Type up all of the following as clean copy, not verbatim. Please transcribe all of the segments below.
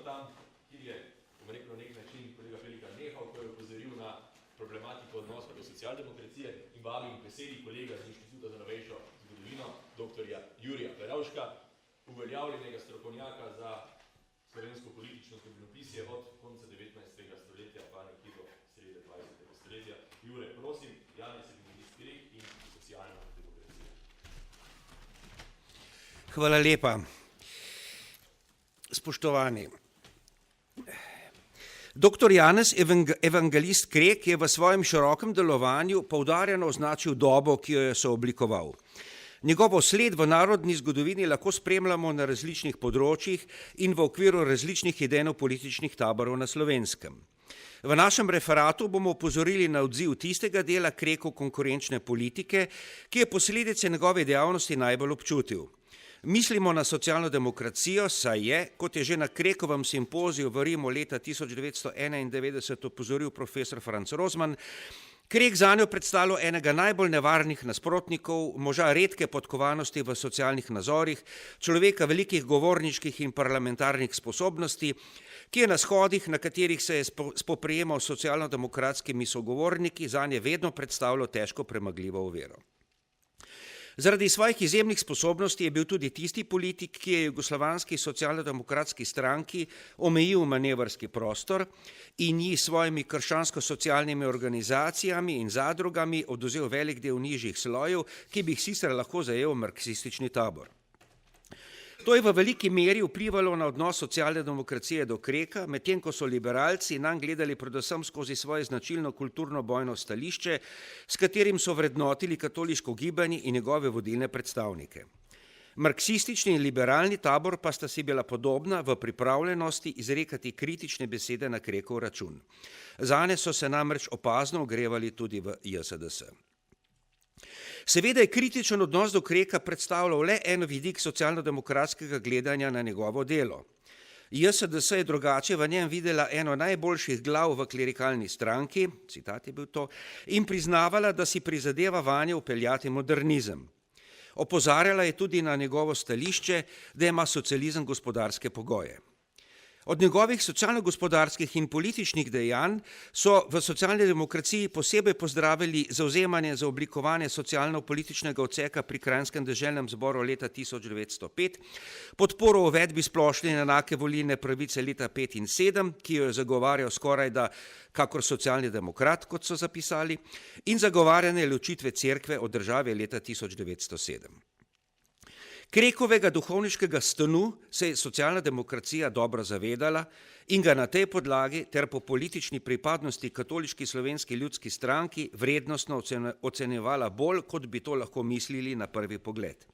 tam, kjer je, bom rekel, na nek način kolega Pelikan nehal, ko je opozoril na problematiko odnosa do socialdemokracije in vabim k besedi kolega z Inštituta za novejšo zgodovino, doktorja Jurija Perovška, uveljavljenega strokovnjaka za slovensko politično zgodovinopisje od konca 19. stoletja pa nekje do srede 20. stoletja. Jure, prosim, Janez Greh in socialna demokracija. Hvala lepa. Spoštovani. Dr. Janez Evangelist Krek je v svojem širokem delovanju poudarjeno označil dobo, ki jo je sooblikoval. Njegovo sled v narodni zgodovini lahko spremljamo na različnih področjih in v okviru različnih idejno-političnih taborov na Slovenskem. V našem referatu bomo opozorili na odziv tistega dela Krekov konkurenčne politike, ki je posledice njegove dejavnosti najbolj občutil. Mislimo na socialno demokracijo, saj je, kot je že na Krekovem simpoziju v Rimu leta 1991 opozoril profesor Franz Rozman, Krek zanjo predstavljal enega najbolj nevarnih nasprotnikov, moža redke podkovanosti v socialnih nazorih, človeka velikih govorniških in parlamentarnih sposobnosti, ki je na shodih, na katerih se je spoprijemal s socialno-demokratskimi sogovorniki, zanje vedno predstavljal težko premagljivo oviro. Zaradi svojih izjemnih sposobnosti je bil tudi tisti politik, ki je jugoslovanski socialno-demokratski stranki omejil manevrski prostor in ji svojimi krščansko-socialnimi organizacijami in zadrugami odvzel velik del nižjih slojev, ki bi jih sicer lahko zajel marksistični tabor. To je v veliki meri vplivalo na odnos socialne demokracije do Kreka, medtem ko so liberalci nanj gledali predvsem skozi svoje značilno kulturno bojno stališče, s katerim so vrednotili katoliško gibanje in njegove vodilne predstavnike. Marksistični in liberalni tabor pa sta si bila podobna v pripravljenosti izrekati kritične besede na Krekov račun. Zanje so se namreč opazno ogrevali tudi v JSDS. Seveda je kritičen odnos do Kreka predstavljal le en vidik socialno-demokratskega gledanja na njegovo delo. JSDS je drugače v njem videla eno najboljših glav v klerikalni stranki, citat je bil to, in priznavala, da si prizadeva vanje vpeljati modernizem. Opozarjala je tudi na njegovo stališče, da ima socializem gospodarske pogoje. Od njegovih socialno-gospodarskih in političnih dejanj so v socialni demokraciji posebej pozdravili zavzemanje za oblikovanje socialno-političnega odseka pri Kranjskem deželnem zboru leta 1905, podporo uvedbi splošne in enake volilne pravice leta 5 in 7, ki jo je zagovarjal skorajda kakor socialni demokrat, kot so zapisali, in zagovarjanje ločitve cerkve od države leta 1907. Krekovega duhovniškega stanu se je socialna demokracija dobro zavedala in ga na tej podlagi ter po politični pripadnosti katoliški slovenski ljudski stranki vrednostno ocenjevala bolj, kot bi to lahko mislili na prvi pogled.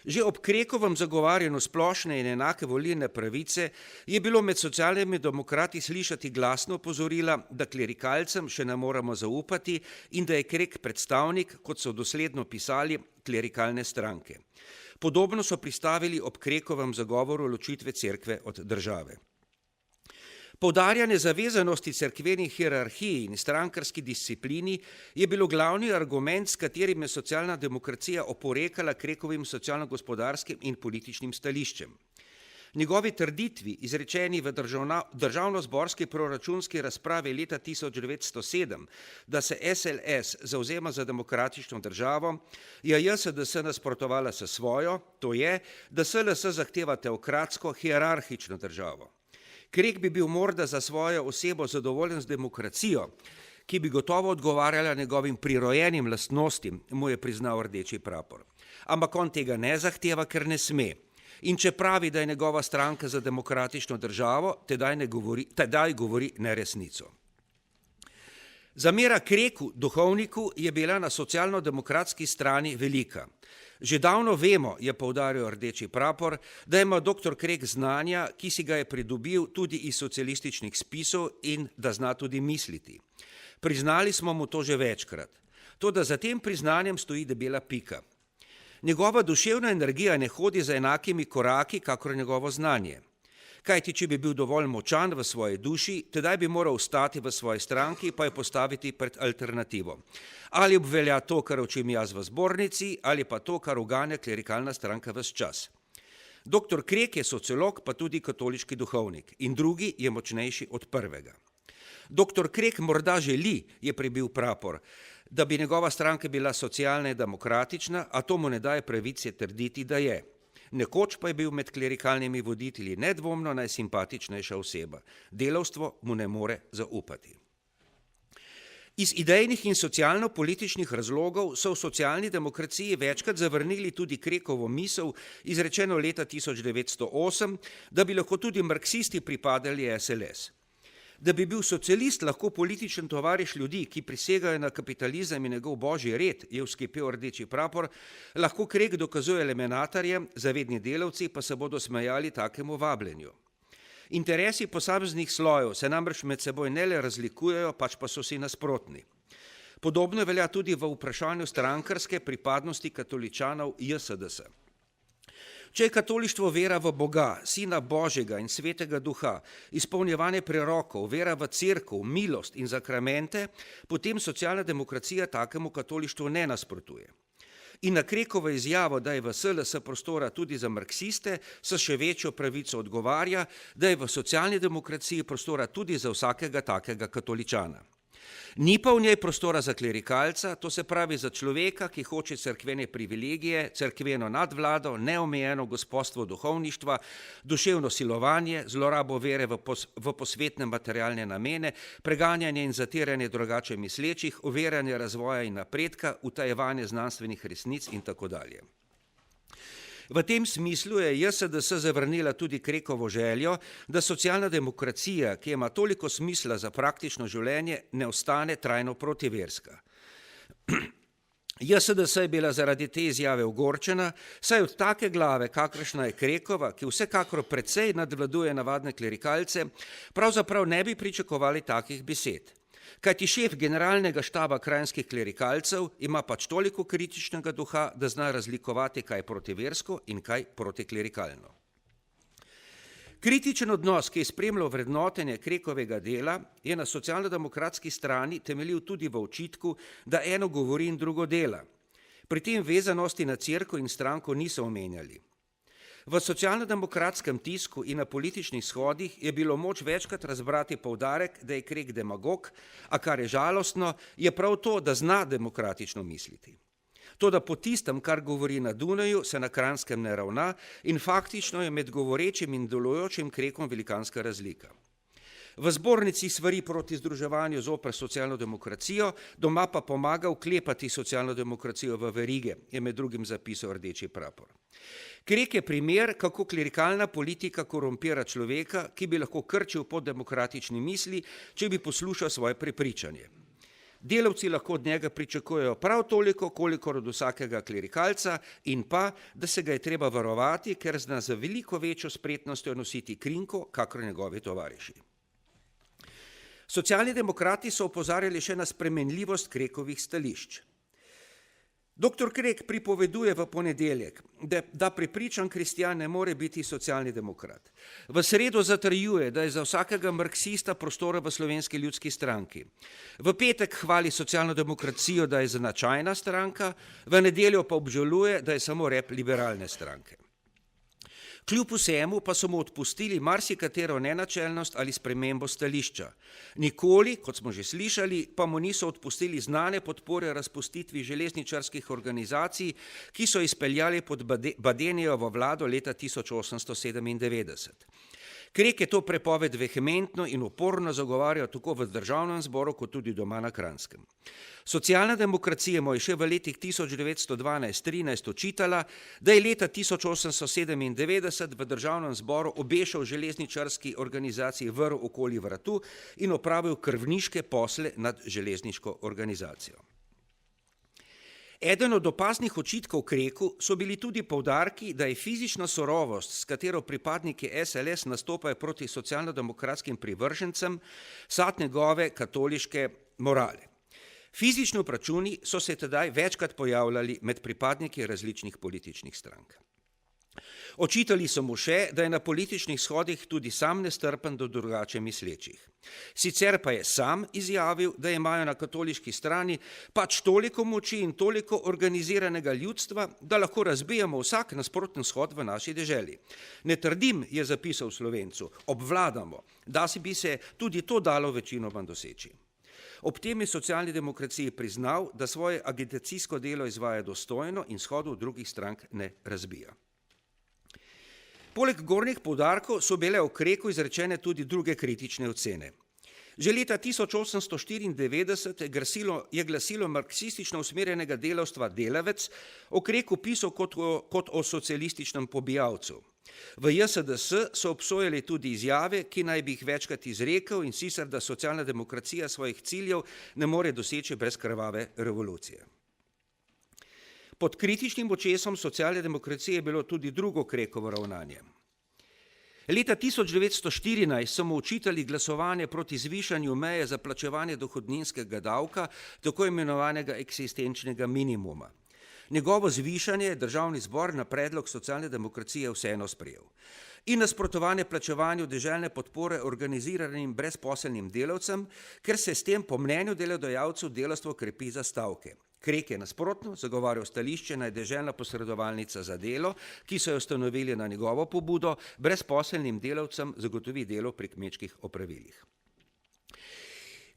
Že ob Krekovem zagovarjanju splošne in enake volilne pravice je bilo med socialnimi demokrati slišati glasno opozorila, da klerikalcem še ne moramo zaupati in da je Krek predstavnik, kot so dosledno pisali, klerikalne stranke. Podobno so pristavili ob Krekovem zagovoru ločitve cerkve od države. Poudarjanje zavezanosti cerkveni hierarhiji in strankarski disciplini je bilo glavni argument, s katerim je socialna demokracija oporekala Krekovim socialno-gospodarskim in političnim stališčem. Njegovi trditvi, izrečeni v državno-zborski proračunski razpravi leta 1907, da se SLS zavzema za demokratično državo, je JSDS nasprotovala s svojo, to je, da SLS zahteva teokratsko, hierarhično državo. Krek bi bil morda za svojo osebo zadovoljen z demokracijo, ki bi gotovo odgovarjala njegovim prirojenim lastnostim, mu je priznal Rdeči prapor. Ampak on tega ne zahteva, ker ne sme. In če pravi, da je njegova stranka za demokratično državo, tedaj govori neresnico. Zamera Kreku, duhovniku, je bila na socialno-demokratski strani velika. Že davno vemo, je poudaril Rdeči prapor, da ima dr. Krek znanja, ki si ga je pridobil tudi iz socialističnih spisov in da zna tudi misliti. Priznali smo mu to že večkrat. Toda za tem priznanjem stoji debela pika. Njegova duševna energija ne hodi za enakimi koraki, kakor njegovo znanje. Kajti, če bi bil dovolj močan v svoji duši, tedaj bi moral ostati v svoji stranki, pa jo postaviti pred alternativo. Ali obvelja to, kar učim jaz v zbornici, ali pa to, kar uganja klerikalna stranka ves čas. Dr. Krek je sociolog, pa tudi katoliški duhovnik in drugi je močnejši od prvega. Dr. Krek morda želi, je prebil Prapor, da bi njegova stranka bila socialna in demokratična, a to mu ne daje pravice trditi, da je. Nekoč pa je bil med klerikalnimi voditelji nedvomno najsimpatičnejša oseba. Delavstvo mu ne more zaupati. Iz idejnih in socialno-političnih razlogov so v socialni demokraciji večkrat zavrnili tudi Krekovo misel, izrečeno leta 1908, da bi lahko tudi marksisti pripadali SLS. Da bi bil socialist lahko političen tovariš ljudi, ki prisegajo na kapitalizem in njegov božji red, je vzkipel Rdeči prapor, lahko Krek dokazuje elemenatarjem, zavedni delavci pa se bodo smejali takemu vabljenju. Interesi posameznih slojev se namreč med seboj ne le razlikujejo, pač pa so si nasprotni. Podobno velja tudi v vprašanju strankarske pripadnosti katoličanov JSDS. Če je katolištvo vera v Boga, Sina Božjega in Svetega Duha, izpolnjevanje prerokov, vera v cerkev, milost in zakramente, potem socialna demokracija takemu katolištvu ne nasprotuje. In na Krekovo izjavo, da je v SLS prostora tudi za marksiste, se še večjo pravico odgovarja, da je v socialni demokraciji prostora tudi za vsakega takega katoličana. Ni pa v njej prostora za klerikalca, to se pravi za človeka, ki hoče cerkvene privilegije, cerkveno nadvlado, neomejeno gospodstvo duhovništva, duševno silovanje, zlorabo vere v posvetne materialne namene, preganjanje in zatiranje drugače mislečih, oviranje razvoja in napredka, utajevanje znanstvenih resnic in tako dalje. V tem smislu je JSDS zavrnila tudi Krekovo željo, da socialna demokracija, ki ima toliko smisla za praktično življenje, ne ostane trajno protiverska. JSDS je bila zaradi te izjave ogorčena, saj od take glave, kakršna je Krekova, ki vsekakor precej nadvladuje navadne klerikalce, pravzaprav ne bi pričakovali takih besed. Kajti šef generalnega štaba krajinskih klerikalcev ima pač toliko kritičnega duha, da zna razlikovati, kaj je protiversko in kaj protiklerikalno. Kritičen odnos, ki je spremljal vrednotenje Krekovega dela, je na socialno-demokratski strani temeljil tudi v očitku, da eno govori in drugo dela. Pri tem vezanosti na cerkev in stranko niso omenjali. V socialno-demokratskem tisku in na političnih shodih je bilo moč večkrat razbrati poudarek, da je Krek demagog, a kar je žalostno, je prav to, da zna demokratično misliti. Toda po tistem, kar govori na Dunaju, se na Kranjskem ne ravna in faktično je med govorečim in delujočim Krekom velikanska razlika. V zbornici svari proti združevanju zoper socialno demokracijo, doma pa pomaga vklepati socialno demokracijo v verige, je med drugim zapisal Rdeči prapor. Krek je primer, kako klerikalna politika korumpira človeka, ki bi lahko krčil po demokratični misli, če bi poslušal svoje prepričanje. Delavci lahko od njega pričakujejo prav toliko, kolikor od vsakega klerikalca in pa, da se ga je treba varovati, ker zna za veliko večjo spretnostjo nositi krinko, kakor njegovi tovariši. Socialni demokrati so opozarjali še na spremenljivost Krekovih stališč. Dr. Krek pripoveduje v ponedeljek, da prepričan kristjan ne more biti socialni demokrat. V sredo zatrjuje, da je za vsakega marksista prostora v Slovenski ljudski stranki. V petek hvali socialno demokracijo, da je značajna stranka, v nedeljo pa obžaluje, da je samo rep liberalne stranke. Kljub vsemu pa so mu odpustili marsikatero nenačelnost ali spremembo stališča. Nikoli, kot smo že slišali, pa mu niso odpustili znane podpore razpustitvi železničarskih organizacij, ki so izpeljali pod Badenijevo vlado leta 1897. Krek je to prepoved vehementno in uporno zagovarjal tako v državnem zboru, kot tudi doma na Kranjskem. Socialna demokracija mu je še v letih 1912-13 očitala, da je leta 1897 v državnem zboru obešal železničarski organizaciji vrv okoli vratu in opravil krvniške posle nad železniško organizacijo. Eden od opaznih očitkov Kreku so bili tudi poudarki, da je fizična sorovost, s katero pripadniki SLS nastopajo proti socialno-demokratskim privržencem, sad njegove katoliške morale. Fizični obračuni so se tedaj večkrat pojavljali med pripadniki različnih političnih strank. Očitali so mu še, da je na političnih shodih tudi sam nestrpen do drugače mislečih. Sicer pa je sam izjavil, da imajo na katoliški strani pač toliko moči in toliko organiziranega ljudstva, da lahko razbijamo vsak nasproten shod v naši deželi. Ne trdim, je zapisal Slovencu, obvladamo, da si bi se tudi to dalo večinoma doseči. Ob tem je socialni demokraciji priznal, da svoje agitacijsko delo izvaja dostojno in shodov drugih strank ne razbija. Poleg gornjih poudarkov so bile o Kreku izrečene tudi druge kritične ocene. Že leta 1894 je glasilo marksistično usmerjenega delavstva Delavec o Kreku pisal kot o socialističnem pobijalcu. V JSDS so obsojali tudi izjave, ki naj bi jih večkrat izrekel, in sicer, da socialna demokracija svojih ciljev ne more doseči brez krvave revolucije. Pod kritičnim očesom socialne demokracije je bilo tudi drugo Krekovo ravnanje. Leta 1914 so mu očitali glasovanje proti zvišanju meje za plačevanje dohodninskega davka, tako imenovanega eksistenčnega minimuma. Njegovo zvišanje je državni zbor na predlog socialne demokracije vseeno sprejel. In nasprotovanje plačevanju deželne podpore organiziranim brezposelnim delavcem, ker se s tem po mnenju delodajalcev delavstvo krepi za stavke. Krek je nasprotno zagovarjal stališče, naj deželna posredovalnica za delo, ki so jo ustanovili na njegovo pobudo, brezposelnim delavcem zagotovi delo pri kmečkih opravilih.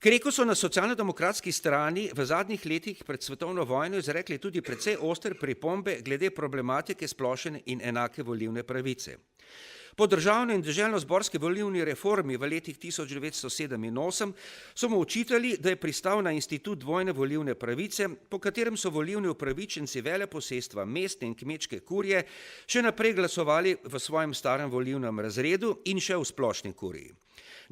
Kreku so na socialno-demokratski strani v zadnjih letih pred svetovno vojno izrekli tudi precej ostre pripombe glede problematike splošne in enake volilne pravice. Po državno in deželno-zborski volilni reformi v letih 1907 in 1908 so mu očitali, da je pristal na institut dvojne volilne pravice, po katerem so volilni upravičenci veleposestva, mestne in kmečke kurje še naprej glasovali v svojem starem volilnem razredu in še v splošni kuriji.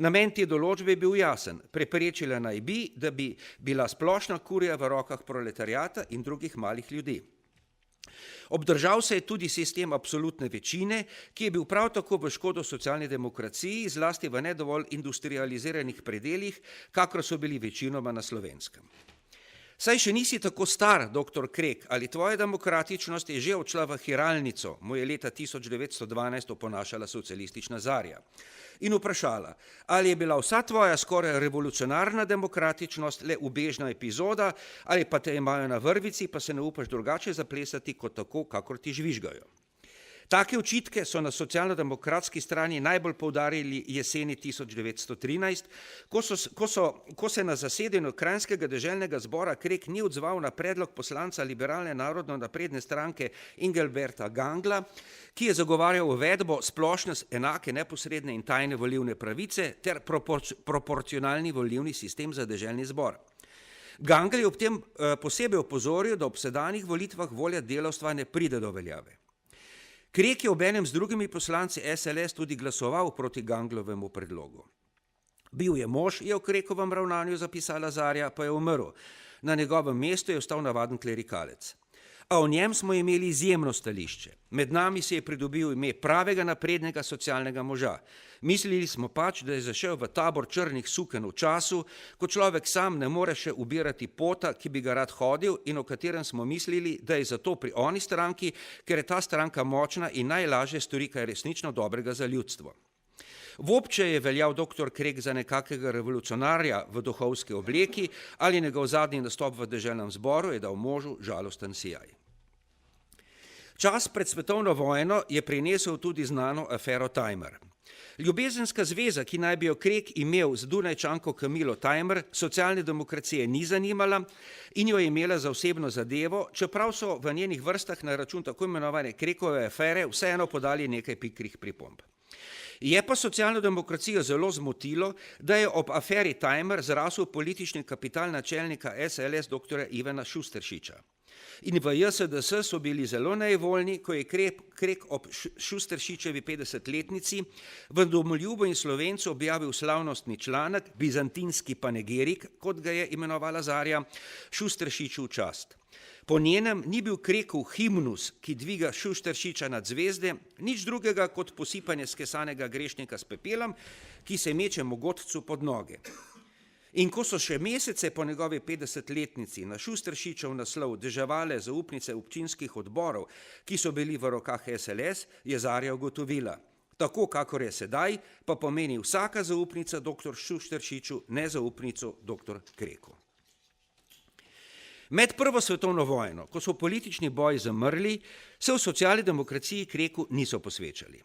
Namen te določbe je bil jasen, preprečila naj bi, da bi bila splošna kurija v rokah proletariata in drugih malih ljudi. Obdržal se je tudi sistem absolutne večine, ki je bil prav tako v škodo socialni demokraciji, zlasti v nedovolj industrializiranih predelih, kakor so bili večinoma na Slovenskem. Saj še nisi tako star, doktor Krek, ali tvoja demokratičnost je že odšla v hiralnico, mu je leta 1912 oponašala socialistična Zarja. In vprašala, ali je bila vsa tvoja skoraj revolucionarna demokratičnost le ubežna epizoda, ali pa te imajo na vrvici, pa se ne upaš drugače zaplesati kot tako, kakor ti žvižgajo. Take očitke so na socialno-demokratski strani najbolj poudarili jeseni 1913, ko se na zasedanju Kranjskega deželnega zbora Krek ni odzval na predlog poslanca liberalne narodno-napredne stranke Engelberta Gangla, ki je zagovarjal uvedbo splošne, enake, neposredne in tajne volilne pravice ter proporcionalni volilni sistem za deželni zbor. Gangl je ob tem posebej opozoril, da ob sedanjih volitvah volja delavstva ne pride do veljave. Krek je obenem z drugimi poslanci SLS tudi glasoval proti Ganglovemu predlogu. Bil je mož, je v Krekovem ravnanju zapisala Zarja, pa je umrl. Na njegovem mestu je ostal navaden klerikalec. A o njem smo imeli izjemno stališče. Med nami se je pridobil ime pravega naprednega socialnega moža. Mislili smo pač, da je zašel v tabor črnih suken v času, ko človek sam ne more še ubirati pota, ki bi ga rad hodil in o katerem smo mislili, da je zato pri oni stranki, ker je ta stranka močna in najlažje stori kaj resnično dobrega za ljudstvo. Vobče je veljal doktor Krek za nekakega revolucionarja v duhovski obleki ali njegov zadnji nastop v deželnem zboru je dal možu žalosten sijaj. Čas pred svetovno vojno je prinesel tudi znano afero Tajmer. Ljubezenska zveza, ki naj bi jo Krek imel z Dunajčanko Kamilo Tajmer, socialne demokracije ni zanimala in jo je imela za osebno zadevo, čeprav so v njenih vrstah na račun tako imenovane Krekove afere vseeno podali nekaj pikrih pripomb. Je pa socialno demokracijo zelo zmotilo, da je ob aferi Tajmer zrasel politični kapital načelnika SLS dr. Ivana Šusteršiča. In v JSDS so bili zelo nejevoljni, ko je Krek ob Šusteršičevi 50-letnici v Domoljubu in Slovencu objavil slavnostni članek, bizantinski panegerik, kot ga je imenovala Zarja, Šusteršiču v čast. Po njenem ni bil Krekov himnus, ki dviga Šusteršiča nad zvezde, nič drugega kot posipanje skesanega grešnika s pepelom, ki se meče mogotcu pod noge. In ko so še mesece po njegovi 50-letnici na Šusteršičev naslov deževale zaupnice občinskih odborov, ki so bili v rokah SLS, je Zarja ugotovila: tako, kakor je sedaj, pa pomeni vsaka zaupnica dr. Šusteršiču nezaupnico dr. Kreku. Med prvo svetovno vojno, ko so politični boji zamrli, se v socialni demokraciji Kreku niso posvečali.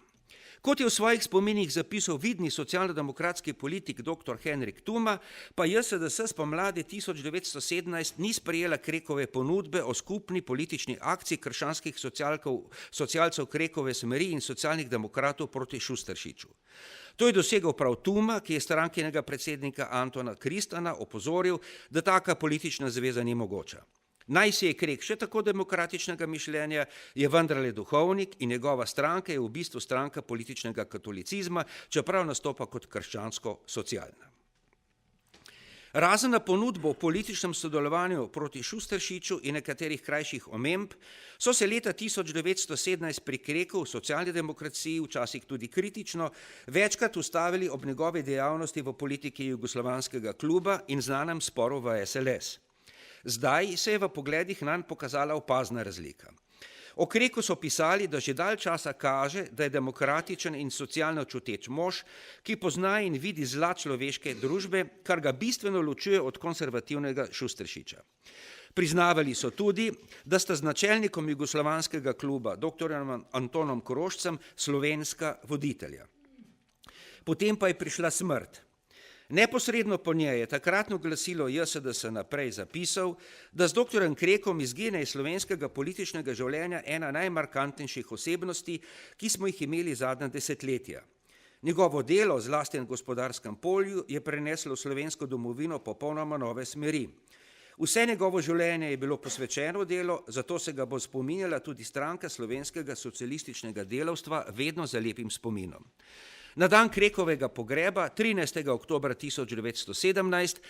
Kot je v svojih spominih zapisal vidni socialno-demokratski politik dr. Henrik Tuma, pa JSDS spomladi 1917 ni sprejela Krekove ponudbe o skupni politični akciji krščanskih socialcev Krekove smeri in socialnih demokratov proti Šusteršiču. To je dosegel prav Tuma, ki je strankinega predsednika Antona Kristana opozoril, da taka politična zveza ni mogoča. Naj si je Krek še tako demokratičnega mišljenja, je vendarle duhovnik in njegova stranka je v bistvu stranka političnega katolicizma, čeprav nastopa kot krščansko-socialna. Razen na ponudbo o političnem sodelovanju proti Šusteršiču in nekaterih krajših omemb, so se leta 1917 pri Kreku v socialni demokraciji, včasih tudi kritično, večkrat ustavili ob njegovi dejavnosti v politiki Jugoslovanskega kluba in znanem sporu v SLS. Zdaj se je v pogledih nanj pokazala opazna razlika. O Kreku so pisali, da že dalj časa kaže, da je demokratičen in socialno čuteč mož, ki pozna in vidi zla človeške družbe, kar ga bistveno ločuje od konservativnega Šusteršiča. Priznavali so tudi, da sta z načelnikom Jugoslovanskega kluba, dr. Antonom Korošcem, slovenska voditelja. Potem pa je prišla smrt. Neposredno po njej je takratno glasilo JSDS naprej zapisal, da z dr. Krekom izgine iz slovenskega političnega življenja ena najmarkantnejših osebnosti, ki smo jih imeli zadnja desetletja. Njegovo delo, zlasti na gospodarskem polju, je preneslo v slovensko domovino popolnoma nove smeri. Vse njegovo življenje je bilo posvečeno delu, zato se ga bo spominjala tudi stranka slovenskega socialističnega delavstva vedno za lepim spominom. Na dan Krekovega pogreba, 13. oktobra 1917,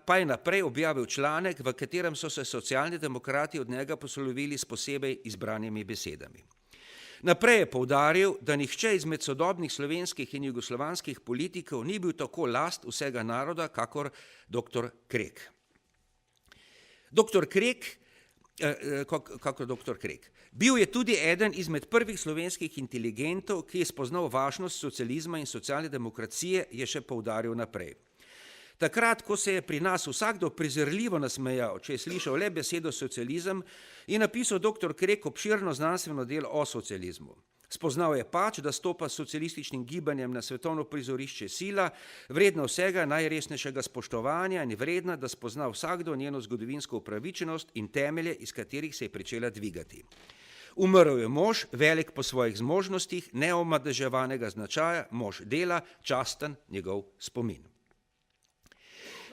pa je naprej objavil članek, v katerem so se socialni demokrati od njega poslovili s posebej izbranimi besedami. Naprej je poudaril, da nihče izmed sodobnih slovenskih in jugoslovanskih politikov ni bil tako last vsega naroda, kakor dr. Krek. Dr. Krek Bil je tudi eden izmed prvih slovenskih inteligentov, ki je spoznal važnost socializma in socialne demokracije, je še poudaril naprej. Takrat, ko se je pri nas vsakdo prezirljivo nasmejal, če je slišal le besedo socializem, je napisal dr. Krek obširno znanstveno delo o socializmu. Spoznal je pač, da stopa s socialističnim gibanjem na svetovno prizorišče sila, vredna vsega najresnejšega spoštovanja in vredna, da spozna vsakdo njeno zgodovinsko upravičenost in temelje, iz katerih se je pričela dvigati. Umrl je mož, velik po svojih zmožnostih, neomadeževanega značaja, mož dela, časten njegov spomin.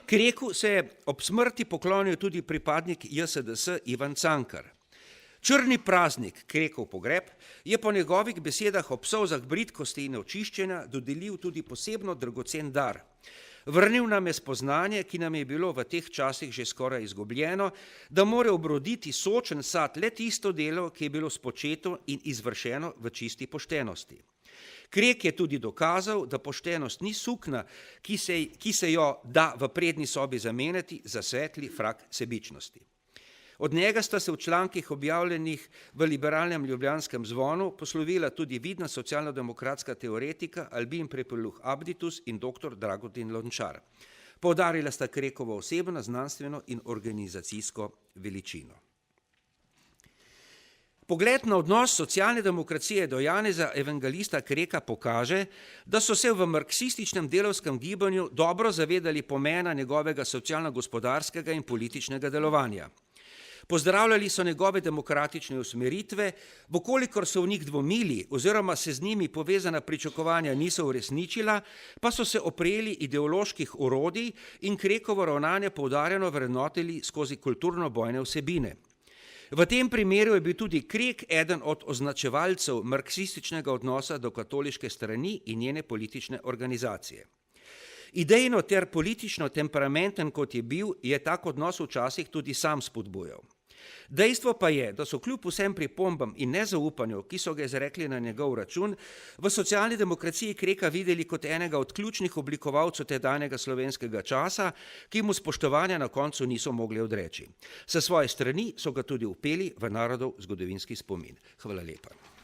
Kreku se je ob smrti poklonil tudi pripadnik JSDS Ivan Cankar. Črni praznik, Krekov pogreb, je po njegovih besedah ob solzah bridkosti in očiščenja dodelil tudi posebno dragocen dar. Vrnil nam je spoznanje, ki nam je bilo v teh časih že skoraj izgubljeno, da mora obroditi sočen sad le tisto delo, ki je bilo spočeto in izvršeno v čisti poštenosti. Krek je tudi dokazal, da poštenost ni sukna, ki se jo da v prednji sobi zamenjati za svetli frak sebičnosti. Od njega sta se v člankih objavljenih v liberalnem Ljubljanskem zvonu poslovila tudi vidna socialno-demokratska teoretika Albin Prepeluh Abditus in dr. Dragutin Lončar. Poudarila sta Krekovo osebno, znanstveno in organizacijsko veličino. Pogled na odnos socialne demokracije do Janeza Evangelista Kreka pokaže, da so se v marksističnem delavskem gibanju dobro zavedali pomena njegovega socialno-gospodarskega in političnega delovanja. Pozdravljali so njegove demokratične usmeritve, vkolikor so v njih dvomili oziroma se z njimi povezana pričakovanja niso uresničila, pa so se oprijeli ideoloških orodij in Krekovo ravnanje poudarjeno vrednotili skozi kulturno-bojne vsebine. V tem primeru je bil tudi Krek eden od označevalcev marksističnega odnosa do katoliške strani in njene politične organizacije. Idejno ter politično temperamenten kot je bil, je tak odnos včasih tudi sam spodbujal. Dejstvo pa je, da so kljub vsem pripombam in nezaupanju, ki so ga izrekli na njegov račun, v socialni demokraciji Kreka videli kot enega od ključnih oblikovalcev tedanjega slovenskega časa, ki mu spoštovanja na koncu niso mogli odreči. Sa svoje strani so ga tudi vpeli v narodov zgodovinski spomin. Hvala lepa.